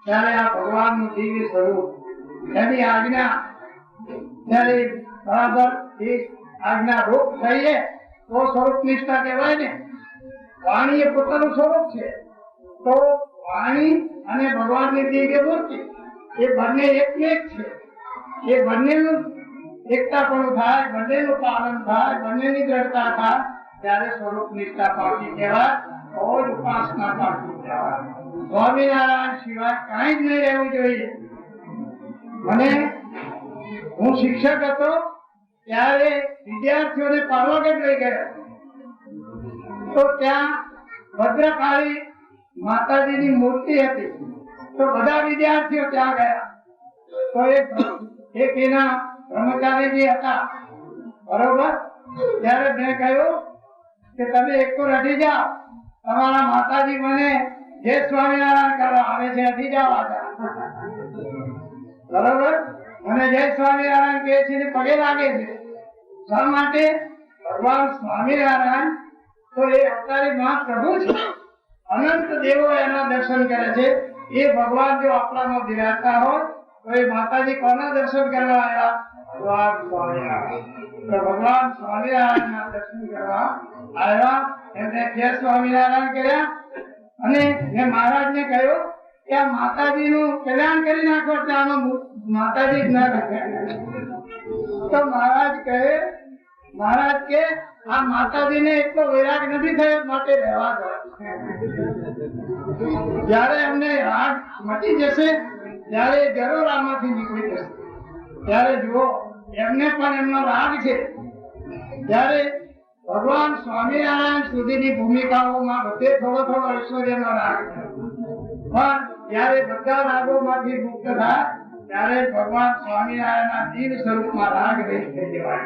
ત્યારે આ ભગવાનનું દિવ્ય સ્વરૂપ એની આજ્ઞા ત્યારે બરાબર એ આજ્ઞા રૂપ થઈએ તો સ્વરૂપ નિષ્ઠા કહેવાય ને. વાણી એ પોતાનું સ્વરૂપ છે, તો વાણી અને ભગવાનની દિવ્ય મૂર્તિ એ બંને એક છે. એ બંનેનું એકતા પણ થાય, બંનેનું પાલન થાય, બંનેની દ્રઢતા થાય ત્યારે સ્વરૂપ નિષ્ઠા પાકી કહેવાય, તો જ ઉપાસના પાકી કહેવાય. સ્વામિનારાયણ સિવાય કાંઈ જ નહીં રહેવું જોઈએ. મને હું શિક્ષક હતો ત્યારે વિદ્યાર્થીઓને પાવાગઢ લઈ ગયા તો ત્યાં ભદ્રકાળી માતાજીની મૂર્તિ હતી. તો બધા વિદ્યાર્થીઓ ત્યાં ગયા. તો એક એના બ્રહ્મચારીજી હતા, બરોબર. ત્યારે મેં કહ્યું કે તમે એક તો રડી જાઓ, તમારા માતાજી મને જય સ્વામિનારાયણ કરવા આવે છે, હટી જાઓ આજા, બરોબર. મને જય સ્વામિનારાયણ કહે છે, પગે લાગે છે. શા માટે? ભગવાન સ્વામિનારાયણ તો એ અવતારી મહાપ્રભુ છે, અનંત દેવો એના દર્શન કરે છે. એ ભગવાન જો આપણામાં બિરાજતા હોય તો એ માતાજી કોના દર્શન કરવા આવ્યા? ભગવાન સ્વામિનારાયણ. તો ભગવાન સ્વામિનારાયણના દર્શન કરવા આવ્યા. એમને જય સ્વામિનારાયણ કર્યા અને મેં મહારાજને કહ્યું કે આ માતાજીનું કલ્યાણ કરી નાખો, ત્યાંનો માતાજી જ ના રાખે. તો મહારાજ કે આ માતાજીને એટલો વૈરાગ નથી થયો, માટે રહેવા દો. જયારે એમને રાગ મટી જશે ત્યારે જરૂર આમાંથી નીકળી જશે. ત્યારે જુઓ, એમને પણ એમનો રાગ છે. ત્યારે ભગવાન સ્વામિનારાયણ સુધીની ભૂમિકાઓમાં બધે થોડો થોડો ઐશ્વર્યનો રાગ છે, પણ જયારે બધા રાગોમાંથી મુક્ત થાય ત્યારે ભગવાન સ્વામિનારાયણના દિવ્ય સ્વરૂપમાં રાગ રહિત થઈ જવાય.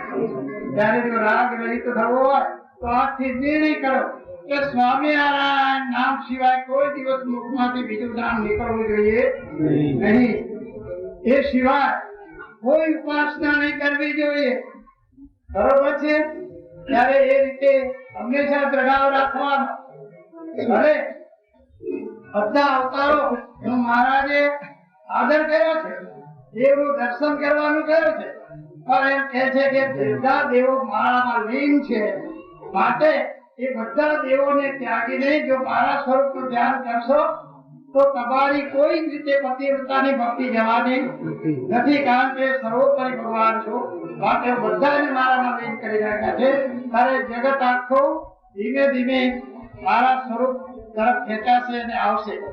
ત્યારે જો રાગ રહિત થવો હોય તો આજથી નિર્ણય કરો કે સ્વામિનારાયણ નામ સિવાય કોઈ દિવસ મુખમાંથી બીજું નામ નીકળવું જોઈએ નહીં. એ સિવાય કોઈ ઉપાસના નહીં કરવી જોઈએ, બરોબર છે. ત્યારે એ રીતે હંમેશા દ્રઢાવ રાખવાનો. ભલે બધા અવતારો મહારાજે આદર કર્યો છે, દેવનું દર્શન કરવાનું કહ્યું છે, પણ એમ કહે છે કે બધા દેવો મારામાં લીન છે, માટે એ બધા દેવોને ત્યાગીને જો મારા સ્વરૂપનું ધ્યાન કરશો તો તમારી કોઈ જ રીતે પતિવ્રતાની ભક્તિ જવાની નથી, કારણ કે સર્વોપરી ભગવાન છો. માટે બધાને મારામાં લીન કરી રાખ્યા છે. ત્યારે જગત આખો ધીમે ધીમે મારા સ્વરૂપ તરફ ખેંચાશે અને આવશે.